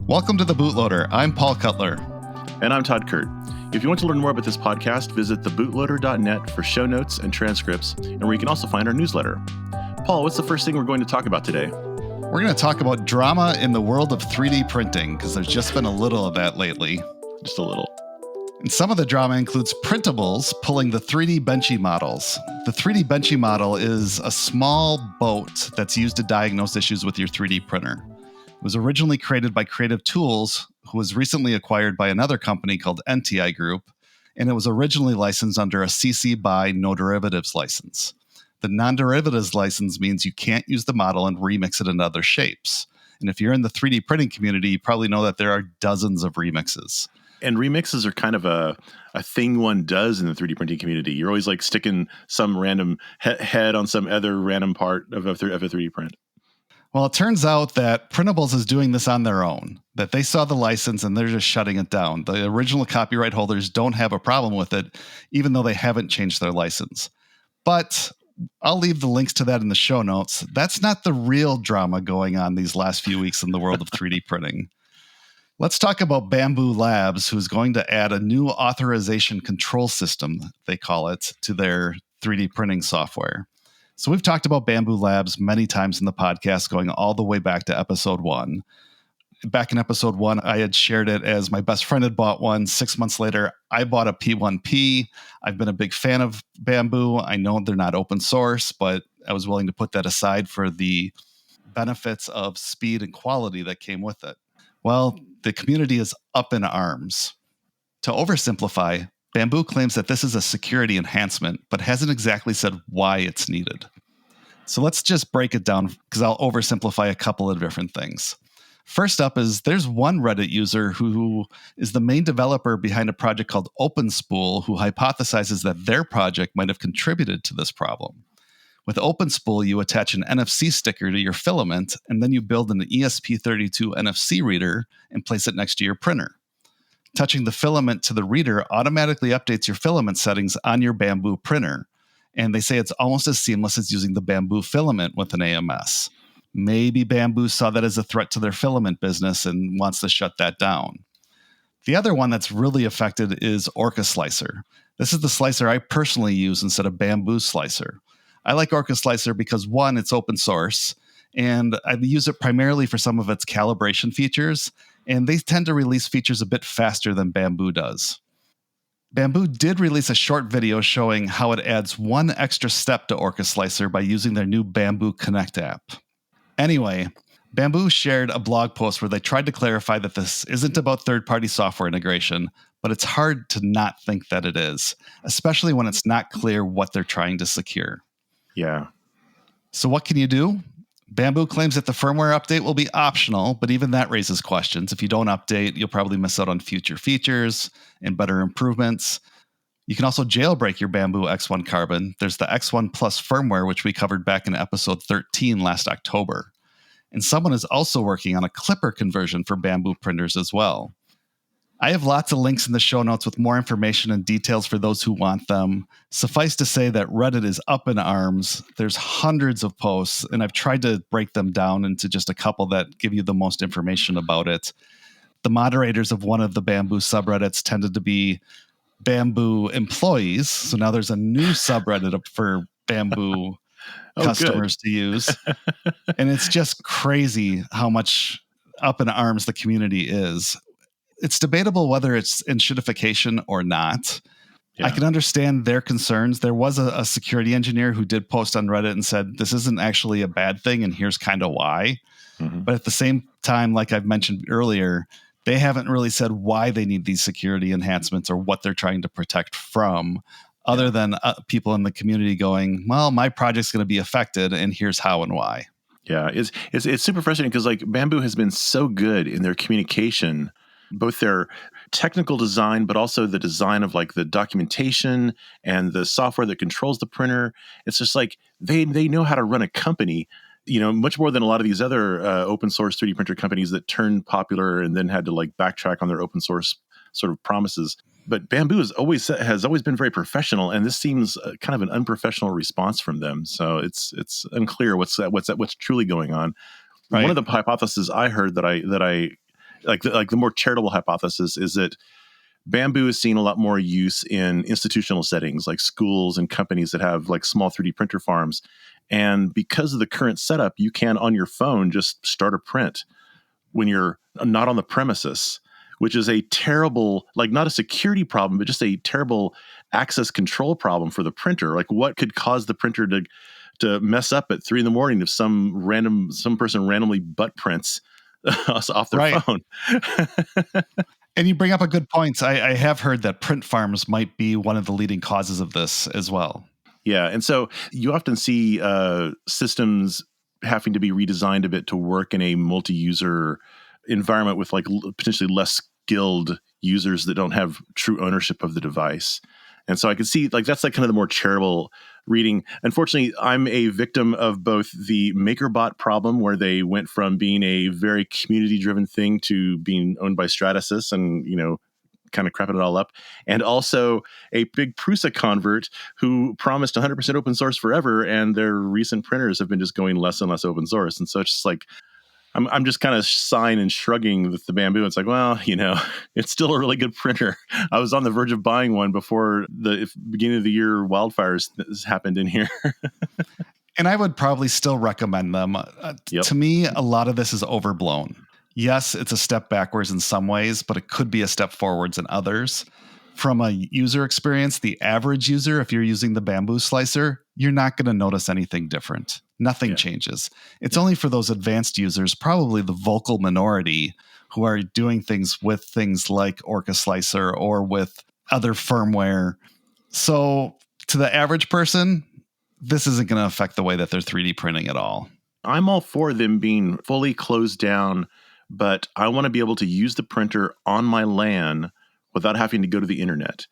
Welcome to The Bootloader. I'm Paul Cutler. And I'm Todd Kurt. If you want to learn more about this podcast, visit thebootloader.net for show notes and transcripts, and where you can also find our newsletter. Paul, what's the first thing we're going to talk about today? We're going to talk about drama in the world of 3D printing, because there's just been a little of that lately. Just a little. And some of the drama includes printables pulling the 3D Benchy models. The 3D Benchy model is a small boat that's used to diagnose issues with your 3D printer. It was originally created by Creative Tools, who was recently acquired by another company called NTI Group, and it was originally licensed under a CC BY no derivatives license. The non-derivatives license means you can't use the model and remix it into other shapes. And if you're in the 3D printing community, you probably know that there are dozens of remixes. And remixes are kind of a thing one does in the 3D printing community. You're always like sticking some random head on some other random part of a 3D print. Well, it turns out that Printables is doing this on their own, that they saw the license and they're just shutting it down. The original copyright holders don't have a problem with it, even though they haven't changed their license. But I'll leave the links to that in the show notes. That's not the real drama going on these last few weeks in the world of 3D printing. Let's talk about Bamboo Labs, who's going to add a new authorization control system, they call it, to their 3D printing software. So we've talked about Bamboo Labs many times in the podcast, going all the way back to episode 1. Back in episode 1, I had shared it as my best friend had bought one. 6 months later, I bought a P1P. I've been a big fan of Bamboo. I know they're not open source, but I was willing to put that aside for the benefits of speed and quality that came with it. Well, the community is up in arms. To oversimplify, Bamboo claims that this is a security enhancement, but hasn't exactly said why it's needed. So let's just break it down, because I'll oversimplify a couple of different things. First up is there's one Reddit user who is the main developer behind a project called OpenSpool, who hypothesizes that their project might have contributed to this problem. With OpenSpool, you attach an NFC sticker to your filament, and then you build an ESP32 NFC reader and place it next to your printer. Touching the filament to the reader automatically updates your filament settings on your Bamboo printer, and they say it's almost as seamless as using the Bamboo filament with an AMS. Maybe Bamboo saw that as a threat to their filament business and wants to shut that down. The other one that's really affected is Orca Slicer. This is the slicer I personally use instead of Bamboo Slicer. I like Orca Slicer because, one, it's open source, and I use it primarily for some of its calibration features, and they tend to release features a bit faster than Bamboo does. Bamboo did release a short video showing how it adds one extra step to Orca Slicer by using their new Bamboo Connect app. Anyway, Bamboo shared a blog post where they tried to clarify that this isn't about third-party software integration, but it's hard to not think that it is, especially when it's not clear what they're trying to secure. Yeah. So what can you do? Bamboo claims that the firmware update will be optional, but even that raises questions. If you don't update, you'll probably miss out on future features and better improvements. You can also jailbreak your Bamboo X1 Carbon. There's the X1 Plus firmware, which we covered back in episode 13 last October. And someone is also working on a Clipper conversion for Bamboo printers as well. I have lots of links in the show notes with more information and details for those who want them. Suffice to say that Reddit is up in arms. There's hundreds of posts, and I've tried to break them down into just a couple that give you the most information about it. The moderators of one of the Bamboo subreddits tended to be Bamboo employees. So now there's a new subreddit up for Bamboo customers to use. And it's just crazy how much up in arms the community is. It's debatable whether it's enshittification or not. Yeah. I can understand their concerns. There was a security engineer who did post on Reddit and said, this isn't actually a bad thing, and here's kind of why. Mm-hmm. But at the same time, like I've mentioned earlier, they haven't really said why they need these security enhancements or what they're trying to protect from, other than people in the community going, well, my project's going to be affected, and here's how and why. Yeah, it's super frustrating because like Bamboo has been so good in their communication, both their technical design, but also the design of like the documentation and the software that controls the printer. It's just like they know how to run a company, you know, much more than a lot of these other open source 3D printer companies that turned popular and then had to like backtrack on their open source sort of promises. But Bamboo has always been very professional, and this seems kind of an unprofessional response from them. So it's unclear what's truly going on. Right. One of the hypotheses I heard that I the more charitable hypothesis is that Bamboo is seeing a lot more use in institutional settings like schools and companies that have like small 3D printer farms. And because of the current setup, you can on your phone just start a print when you're not on the premises, which is a terrible, like not a security problem, but just a terrible access control problem for the printer. Like what could cause the printer to mess up at 3 a.m. if some person randomly butt prints off their phone? And you bring up a good point. I have heard that print farms might be one of the leading causes of this as well. Yeah. And so you often see systems having to be redesigned a bit to work in a multi-user environment with like potentially less skilled users that don't have true ownership of the device. And so I can see like that's like kind of the more charitable reading. Unfortunately, I'm a victim of both the MakerBot problem, where they went from being a very community-driven thing to being owned by Stratasys and, kind of crapping it all up, and also a big Prusa convert who promised 100% open source forever, and their recent printers have been just going less and less open source. And so it's just like, I'm just kind of sighing and shrugging with the Bamboo. It's like, well, it's still a really good printer. I was on the verge of buying one before the beginning of the year wildfires happened in here. And I would probably still recommend them. Yep. To me, a lot of this is overblown. Yes, it's a step backwards in some ways, but it could be a step forwards in others. From a user experience, the average user, if you're using the Bamboo slicer, you're not going to notice anything different. Nothing changes. It's only for those advanced users, probably the vocal minority, who are doing things with things like Orca Slicer or with other firmware. So to the average person, this isn't going to affect the way that they're 3D printing at all. I'm all for them being fully closed down, but I want to be able to use the printer on my LAN without having to go to the internet,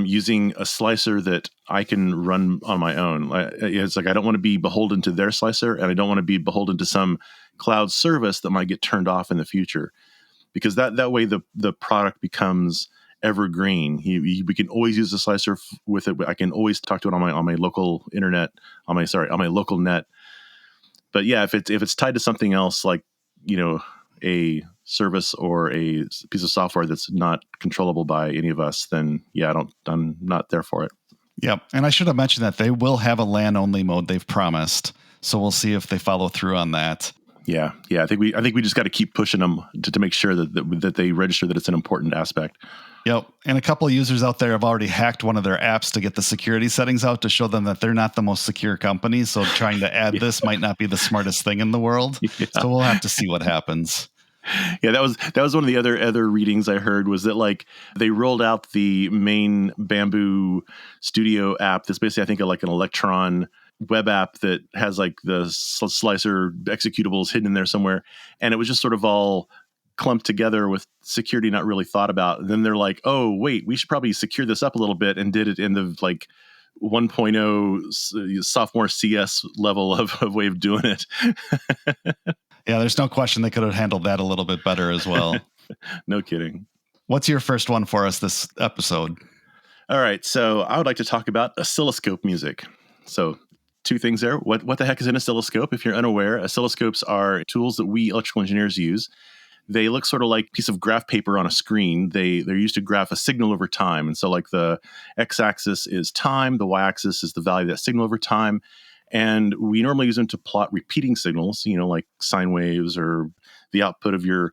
using a slicer that I can run on my own. It's like I don't want to be beholden to their slicer, and I don't want to be beholden to some cloud service that might get turned off in the future, because that way the product becomes evergreen. We can always use the slicer with it. I can always talk to it on my local internet, on my local net. But yeah, if it's tied to something else, like a service or a piece of software that's not controllable by any of us, then yeah, I'm not there for it. Yep. And I should have mentioned that they will have a LAN only mode they've promised. So we'll see if they follow through on that. Yeah. I think we just got to keep pushing them to make sure that they register that it's an important aspect. Yep. And a couple of users out there have already hacked one of their apps to get the security settings out to show them that they're not the most secure company. So trying to add this might not be the smartest thing in the world. Yeah. So we'll have to see what happens. Yeah, that was one of the other readings I heard, was that like they rolled out the main Bamboo Studio app that's basically, I think, like an Electron web app that has like the slicer executables hidden in there somewhere. And it was just sort of all clumped together with security not really thought about. And then they're like, oh, wait, we should probably secure this up a little bit, and did it in the like 1.0 sophomore CS level of way of doing it. Yeah, there's no question they could have handled that a little bit better as well. No kidding. What's your first one for us this episode? All right, so I would like to talk about oscilloscope music. So 2 things there. What the heck is an oscilloscope? If you're unaware, oscilloscopes are tools that we electrical engineers use. They look sort of like a piece of graph paper on a screen. They're used to graph a signal over time. And so like the x-axis is time, the y-axis is the value of that signal over time. And we normally use them to plot repeating signals, like sine waves or the output of your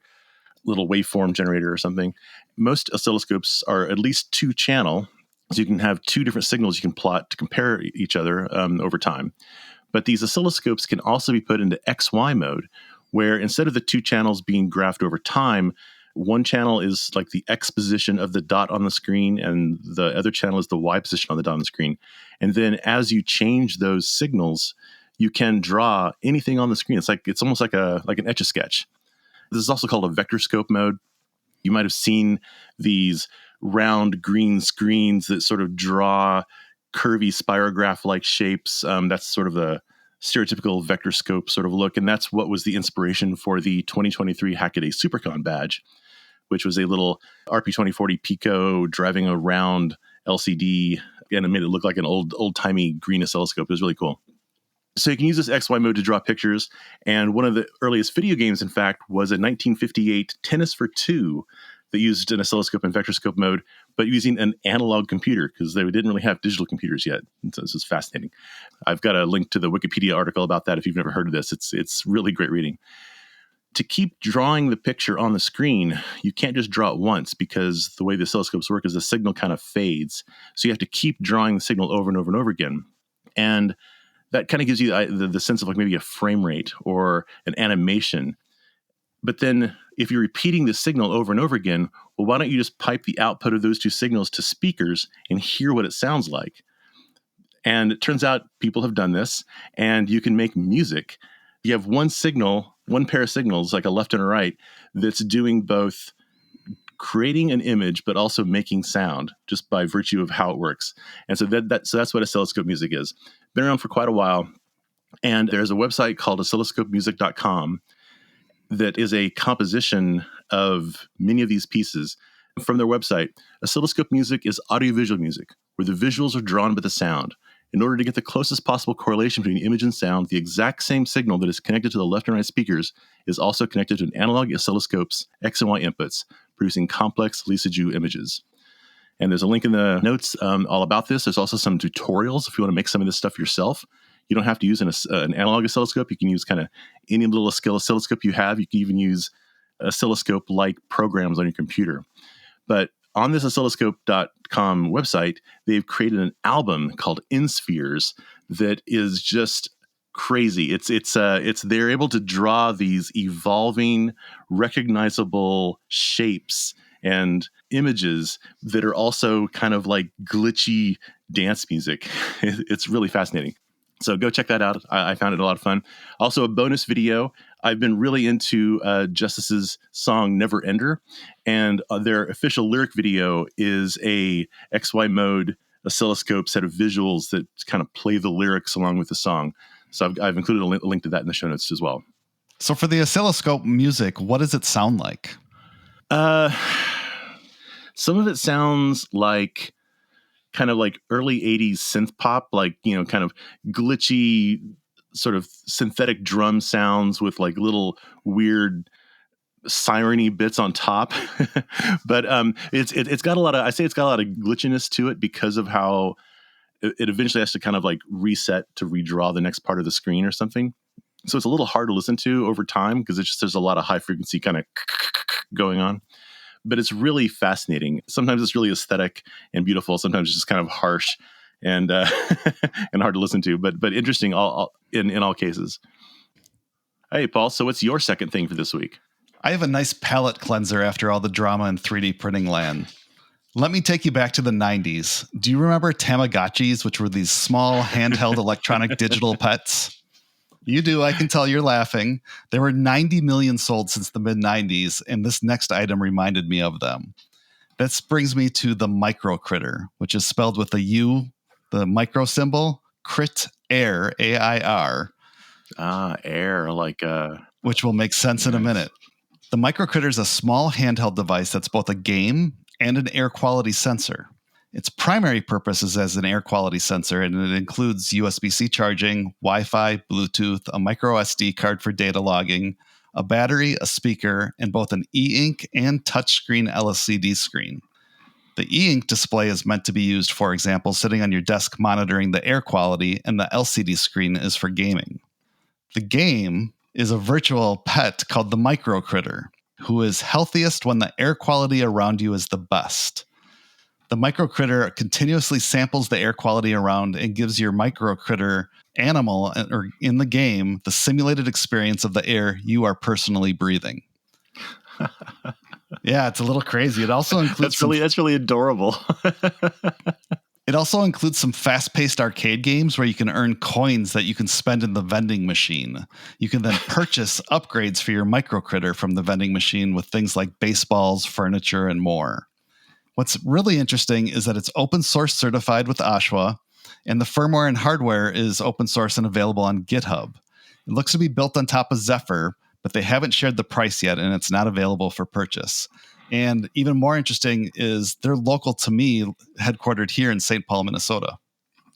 little waveform generator or something. Most oscilloscopes are at least 2-channel, so you can have 2 different signals you can plot to compare each other over time. But these oscilloscopes can also be put into XY mode, where instead of the 2 channels being graphed over time, one channel is like the X position of the dot on the screen, and the other channel is the Y position on the dot on the screen. And then as you change those signals, you can draw anything on the screen. It's almost like an Etch-a-Sketch. This is also called a vector scope mode. You might have seen these round green screens that sort of draw curvy spirograph-like shapes. That's sort of the stereotypical vector scope sort of look. And that's what was the inspiration for the 2023 Hackaday SuperCon badge, which was a little RP2040 Pico driving a round LCD, and it made it look like an old-timey green oscilloscope. It was really cool. So you can use this XY mode to draw pictures. And one of the earliest video games, in fact, was a 1958 Tennis for Two that used an oscilloscope and vectorscope mode, but using an analog computer because they didn't really have digital computers yet. And so this is fascinating. I've got a link to the Wikipedia article about that if you've never heard of this. It's really great reading. To keep drawing the picture on the screen, you can't just draw it once because the way the oscilloscopes work is the signal kind of fades. So you have to keep drawing the signal over and over and over again. And that kind of gives you the sense of like maybe a frame rate or an animation. But then if you're repeating the signal over and over again, well, why don't you just pipe the output of those two signals to speakers and hear what it sounds like? And it turns out people have done this, and you can make music. You have one signal, one pair of signals, like a left and a right, that's doing both creating an image, but also making sound just by virtue of how it works. And so that's what oscilloscope music is. Been around for quite a while. And there's a website called oscilloscopemusic.com that is a composition of many of these pieces. From their website, oscilloscope music is audiovisual music, where the visuals are drawn by the sound. In order to get the closest possible correlation between image and sound, the exact same signal that is connected to the left and right speakers is also connected to an analog oscilloscope's X and Y inputs, producing complex Lisa-Ju images. And there's a link in the notes all about this. There's also some tutorials if you want to make some of this stuff yourself. You don't have to use an analog oscilloscope. You can use kind of any little oscilloscope you have. You can even use oscilloscope-like programs on your computer. But on this oscilloscope.com website, they've created an album called In Spheres that is just crazy. It's they're able to draw these evolving, recognizable shapes and images that are also kind of like glitchy dance music. It's really fascinating. So go check that out. I found it a lot of fun. Also, a bonus video. I've been really into Justice's song Never Ender, and their official lyric video is a XY mode oscilloscope set of visuals that kind of play the lyrics along with the song. So I've included a link to that in the show notes as well. So for the oscilloscope music, what does it sound like? Some of it sounds like kind of like early 80s synth pop, like, kind of glitchy sort of synthetic drum sounds with like little weird siren-y bits on top. But it's got a lot of, I say it's got a lot of glitchiness to it because of how it eventually has to kind of like reset to redraw the next part of the screen or something. So it's a little hard to listen to over time because there's a lot of high frequency kind of going on. But it's really fascinating. Sometimes it's really aesthetic and beautiful. Sometimes it's just kind of harsh and and hard to listen to. But interesting in all cases. Hey, Paul. So what's your second thing for this week? I have a nice palette cleanser after all the drama in 3D printing land. Let me take you back to the 90s. Do you remember Tamagotchis, which were these small handheld electronic digital pets? You do. I can tell you're laughing. There were 90 million sold since the mid-90s, and this next item reminded me of them. This brings me to the micro critter, which is spelled with a U, the micro symbol, ucritair, A-I-R. Air, like... which will make sense in a minute. The micro critter is a small handheld device that's both a game and an air quality sensor. Its primary purpose is as an air quality sensor, and it includes USB-C charging, Wi-Fi, Bluetooth, a micro SD card for data logging, a battery, a speaker, and both an e-ink and touchscreen LCD screen. The e-ink display is meant to be used, for example, sitting on your desk monitoring the air quality, and the LCD screen is for gaming. The game is a virtual pet called the micro critter, who is healthiest when the air quality around you is the best. The micro critter continuously samples the air quality around and gives your micro critter animal or in the game the simulated experience of the air you are personally breathing. Yeah, it's a little crazy. It also includes that's really adorable. It also includes some fast-paced arcade games where you can earn coins that you can spend in the vending machine. You can then purchase upgrades for your micro critter from the vending machine with things like baseballs, furniture, and more. What's really interesting is that it's open source certified with OSHWA, and the firmware and hardware is open source and available on GitHub. It looks to be built on top of Zephyr, but they haven't shared the price yet, and it's not available for purchase. And even more interesting is they're local to me, headquartered here in St. Paul, Minnesota.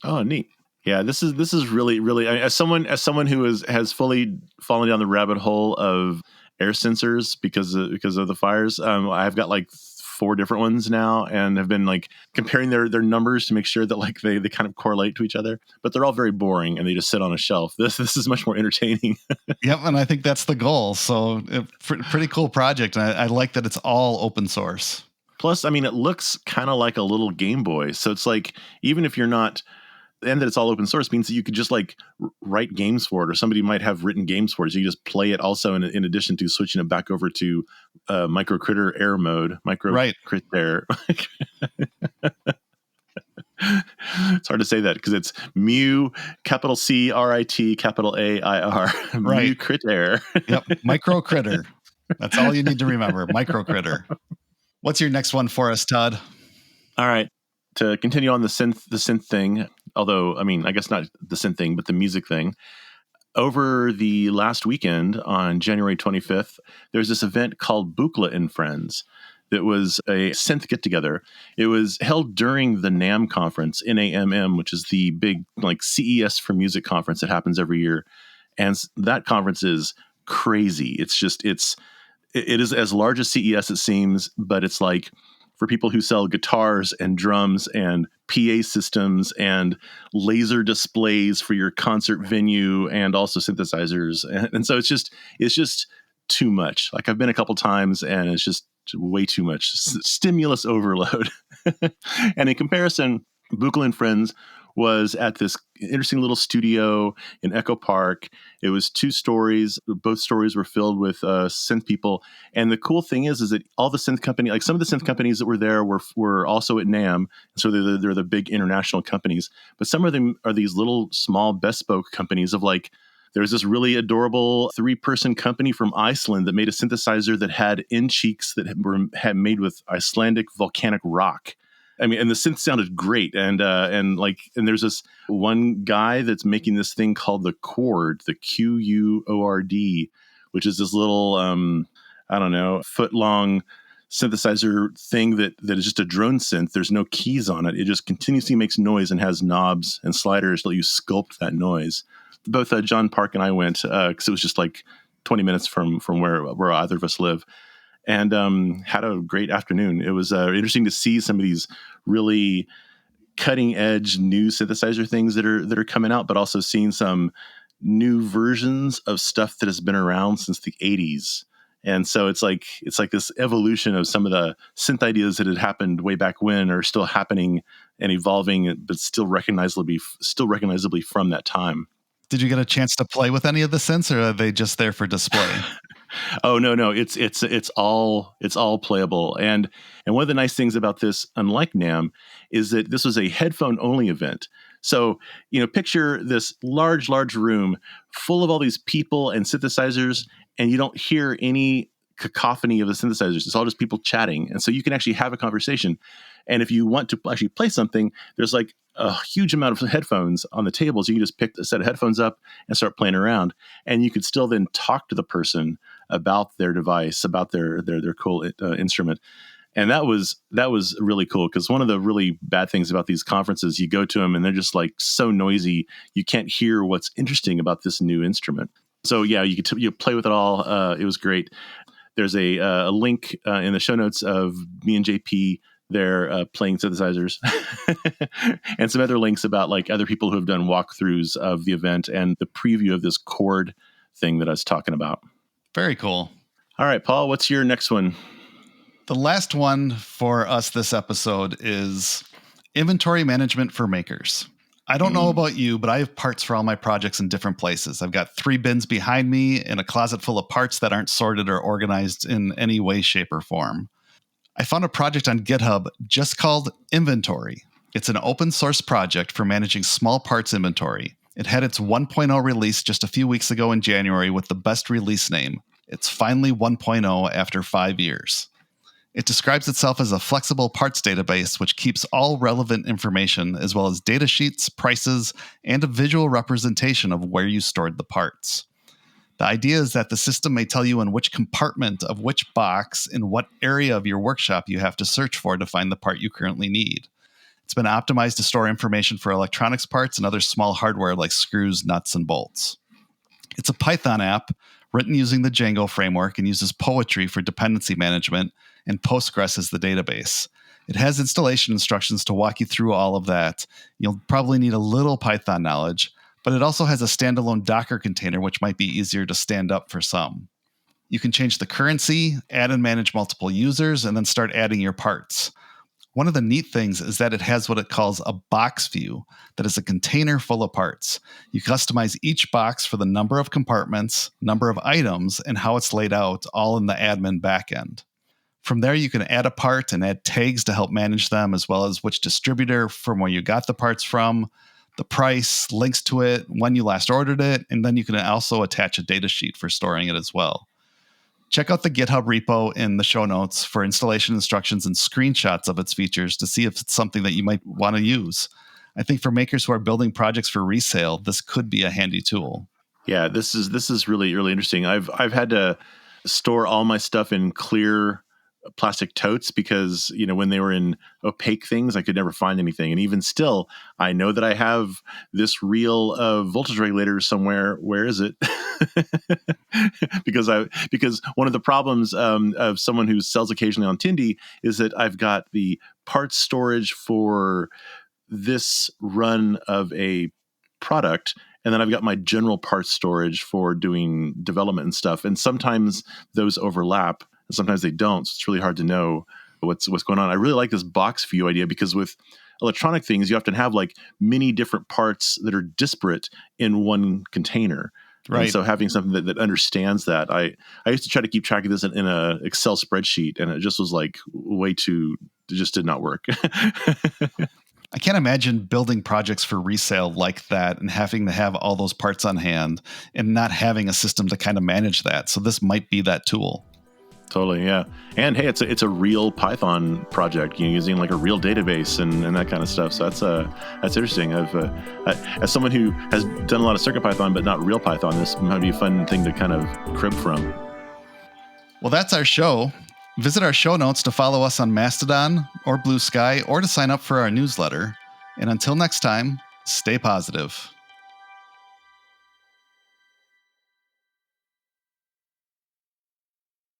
Oh, neat. Yeah, this is really as someone who has fully fallen down the rabbit hole of air sensors because of the fires. I've got like four different ones now, and have been like comparing their numbers to make sure that like they kind of correlate to each other. But they're all very boring, and they just sit on a shelf. This is much more entertaining. Yep, and I think that's the goal. So, pretty cool project, and I like that it's all open source. Plus, I mean, it looks kind of like a little Game Boy. So it's like even if you're not and that it's all open source means that you could just like write games for it, or somebody might have written games for it. So you just play it also in addition to switching it back over to micro critter air mode, ucritair. It's hard to say that because it's mu capital CRIT capital AIR Right. ucritair. Yep, micro critter. That's all you need to remember. Micro critter. What's your next one for us, Todd? All right. To continue on the synth thing, although, I mean, I guess not the synth thing, but the music thing. Over the last weekend on January 25th, there's this event called Buchla and Friends that was a synth get-together. It was held during the NAMM conference, NAMM, which is the big like CES for music conference that happens every year. And that conference is crazy. It is as large as CES, it seems, but it's like for people who sell guitars and drums and PA systems and laser displays for your concert venue and also synthesizers. And so it's just too much. Like I've been a couple times and it's just way too much stimulus overload. And in comparison, Buchla and Friends was at this interesting little studio in Echo Park. It was 2 stories. Both stories were filled with synth people. And the cool thing is that all the synth company, like some of the synth companies that were there were also at NAMM. So they're the big international companies. But some of them are these little small bespoke companies of like, there's this really adorable 3-person company from Iceland that made a synthesizer that had end cheeks that had made with Icelandic volcanic rock. I mean, and the synth sounded great, and there's this one guy that's making this thing called the Chord, the QUORD, which is this little I don't know, foot-long synthesizer thing that is just a drone synth. There's no keys on it. It just continuously makes noise and has knobs and sliders to let you sculpt that noise. Both John Park and I went because it was just like 20 minutes from where either of us live. And had a great afternoon. It was interesting to see some of these really cutting edge new synthesizer things that are coming out, but also seeing some new versions of stuff that has been around since the 80s. And so it's like this evolution of some of the synth ideas that had happened way back when are still happening and evolving, but still recognizably from that time. Did you get a chance to play with any of the synths, or are they just there for display? Oh no, it's all playable. And one of the nice things about this, unlike NAMM, is that this was a headphone only event. So, picture this large room full of all these people and synthesizers, and you don't hear any cacophony of the synthesizers. It's all just people chatting. And so you can actually have a conversation. And if you want to actually play something, there's like a huge amount of headphones on the tables. You can just pick a set of headphones up and start playing around. And you could still then talk to the person about their device, about their cool instrument. And that was really cool, because one of the really bad things about these conferences, you go to them and they're just like so noisy, you can't hear what's interesting about this new instrument. So yeah, you could you play with it all. It was great. There's a link in the show notes of me and JP there playing synthesizers and some other links about like other people who have done walkthroughs of the event and the preview of this Chord thing that I was talking about. Very cool. All right, Paul, what's your next one? The last one for us this episode is inventory management for makers. I don't know about you, but I have parts for all my projects in different places. I've got 3 bins behind me and a closet full of parts that aren't sorted or organized in any way, shape, or form. I found a project on GitHub just called Inventory. It's an open source project for managing small parts inventory. It had its 1.0 release just a few weeks ago in January with the best release name. It's finally 1.0 after 5 years. It describes itself as a flexible parts database which keeps all relevant information, as well as data sheets, prices, and a visual representation of where you stored the parts. The idea is that the system may tell you in which compartment of which box in what area of your workshop you have to search for to find the part you currently need. It's been optimized to store information for electronics parts and other small hardware like screws, nuts, and bolts. It's a Python app written using the Django framework and uses Poetry for dependency management and Postgres as the database. It has installation instructions to walk you through all of that. You'll probably need a little Python knowledge, but it also has a standalone Docker container, which might be easier to stand up for some. You can change the currency, add and manage multiple users, and then start adding your parts. One of the neat things is that it has what it calls a box view, that is a container full of parts. You customize each box for the number of compartments, number of items, and how it's laid out, all in the admin backend. From there, you can add a part and add tags to help manage them, as well as which distributor from where you got the parts from, the price, links to it, when you last ordered it, and then you can also attach a data sheet for storing it as well. Check out the GitHub repo in the show notes for installation instructions and screenshots of its features to see if it's something that you might want to use. I think for makers who are building projects for resale, this could be a handy tool. Yeah, this is really, really interesting. I've had to store all my stuff in clear plastic totes because, when they were in opaque things, I could never find anything. And even still, I know that I have this reel of voltage regulators somewhere. Where is it? because one of the problems of someone who sells occasionally on Tindy is that I've got the parts storage for this run of a product, and then I've got my general parts storage for doing development and stuff. And sometimes those overlap, and sometimes they don't. So it's really hard to know what's going on. I really like this box view idea because with electronic things, you often have like many different parts that are disparate in one container. Right. And so having something that understands that, I used to try to keep track of this in a Excel spreadsheet, and it just was like it just did not work. I can't imagine building projects for resale like that and having to have all those parts on hand and not having a system to kind of manage that. So this might be that tool. Totally, yeah. And hey, it's a real Python project, using like a real database and that kind of stuff. So that's interesting. As someone who has done a lot of CircuitPython but not real Python, this might be a fun thing to kind of crib from. Well, that's our show. Visit our show notes to follow us on Mastodon or Blue Sky, or to sign up for our newsletter. And until next time, stay positive.